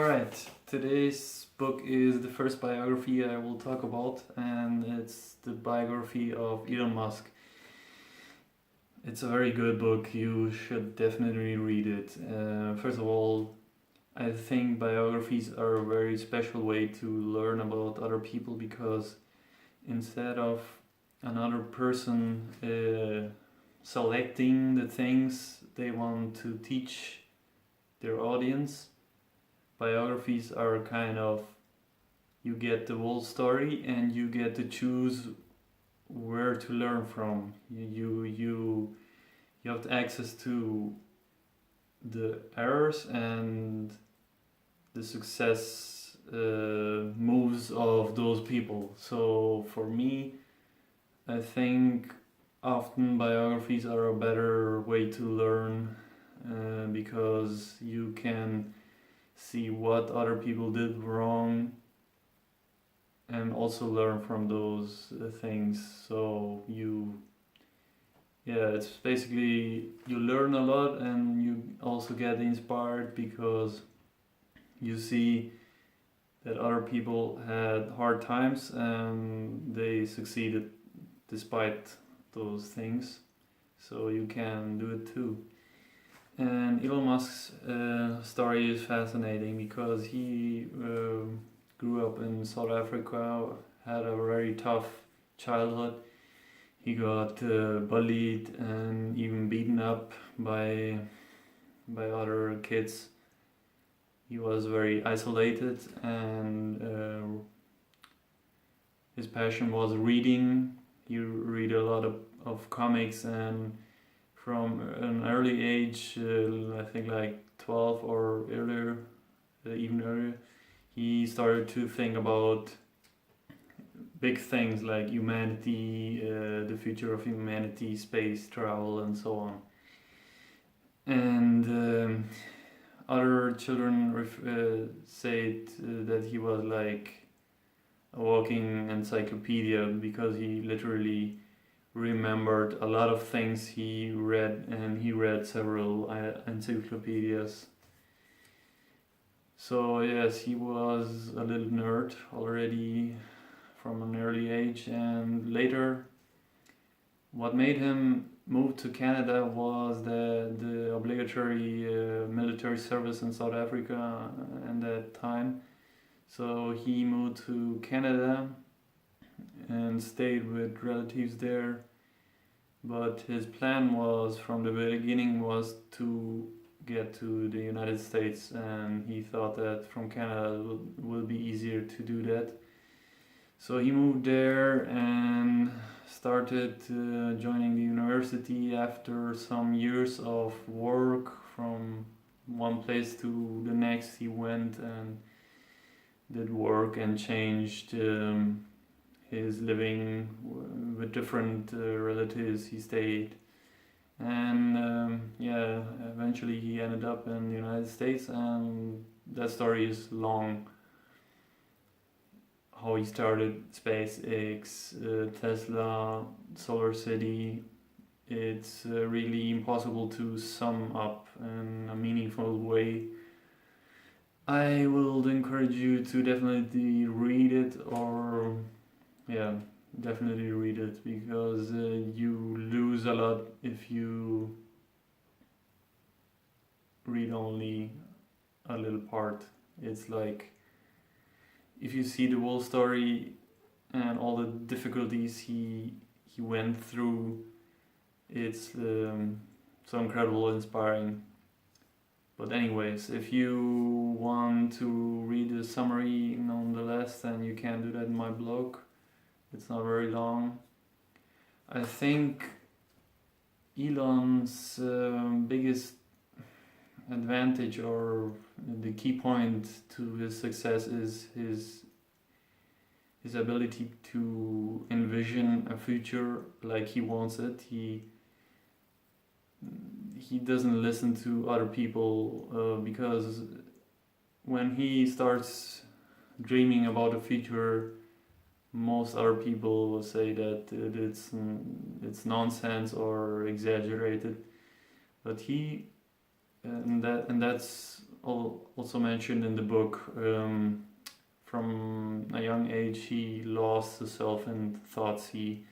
Alright, today's book is the first biography I will talk about, and it's the biography of Elon Musk. It's a very good book, you should definitely read it. First of all, I think biographies are a very special way to learn about other people because instead of another person selecting the things they want to teach their audience, biographies are kind of, you get the whole story and you get to choose where to learn from. You have access to the errors and the success moves of those people. So for me, I think often biographies are a better way to learn because you can see what other people did wrong and also learn from those things. So it's basically you learn a lot and you also get inspired because you see that other people had hard times and they succeeded despite those things. So you can do it too. And Elon Musk's story is fascinating because he grew up in South Africa, had a very tough childhood. He got bullied and even beaten up by other kids. He was very isolated, and his passion was reading. He read a lot of comics, and from an early age, I think like 12 or earlier, even earlier, he started to think about big things like humanity, the future of humanity, space travel, and so on. And other children said that he was like a walking encyclopedia because he literally remembered a lot of things he read, and he read several encyclopedias. So yes, he was a little nerd already from an early age, and later what made him move to Canada was the obligatory military service in South Africa at that time. So he moved to Canada and stayed with relatives there, but his plan was from the beginning was to get to the United States, and he thought that from Canada will be easier to do that. So he moved there and started joining the university after some years of work. From one place to the next he went and did work and changed his living with different relatives he stayed, and eventually he ended up in the United States, and that story is long. How he started SpaceX, Tesla, Solar City. It's really impossible to sum up in a meaningful way. I will encourage you to definitely read it, or definitely read it, because you lose a lot if you read only a little part. It's like if you see the whole story and all the difficulties he went through, it's so incredible, inspiring. But anyways, if you want to read the summary nonetheless, then you can do that in my blog. It's not very long. I think Elon's biggest advantage, or the key point to his success, is his ability to envision a future like he wants it. He doesn't listen to other people because when he starts dreaming about a future, most other people will say that it's nonsense or exaggerated. But that's also mentioned in the book, from a young age he lost himself in thoughts he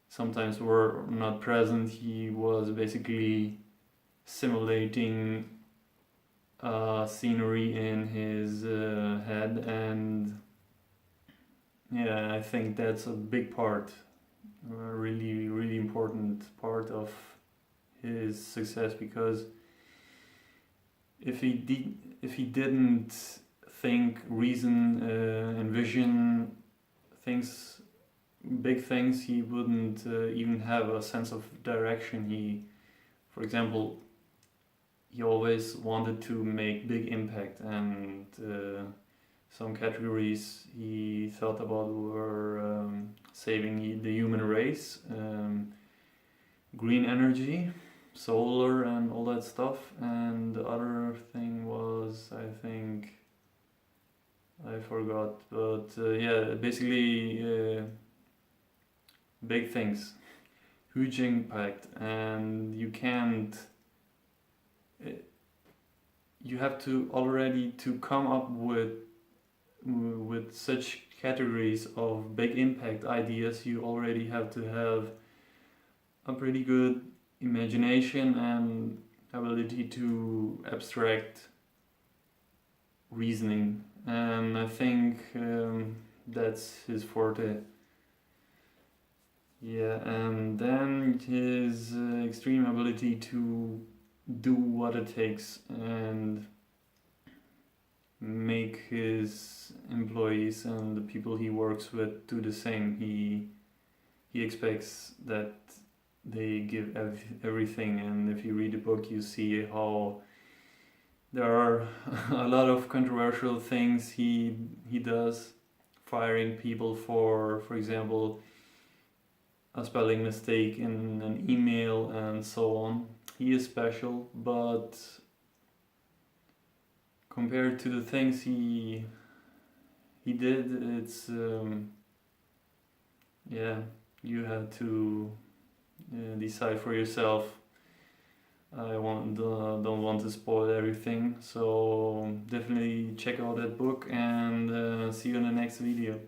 sometimes were not present. He was basically simulating scenery in his head, and yeah, I think that's a big part, a really, really important part of his success, because if he didn't think, reason, envision things, big things, he wouldn't even have a sense of direction. For example, he always wanted to make big impact, and some categories he thought about were saving the human race, green energy, solar, and all that stuff. And the other thing was, I think, I forgot, but yeah, basically big things, huge impact, and you have to already to come up with such categories of big impact ideas. You already have to have a pretty good imagination and ability to abstract reasoning, and I think that's his forte. Yeah, and then his extreme ability to do what it takes and make his employees and the people he works with do the same. He expects that they give everything, and if you read the book, you see how there are a lot of controversial things he does, firing people for example, a spelling mistake in an email and so on. He is special, but compared to the things he did, it's yeah, you have to decide for yourself. I don't want to spoil everything, so definitely check out that book, and see you in the next video.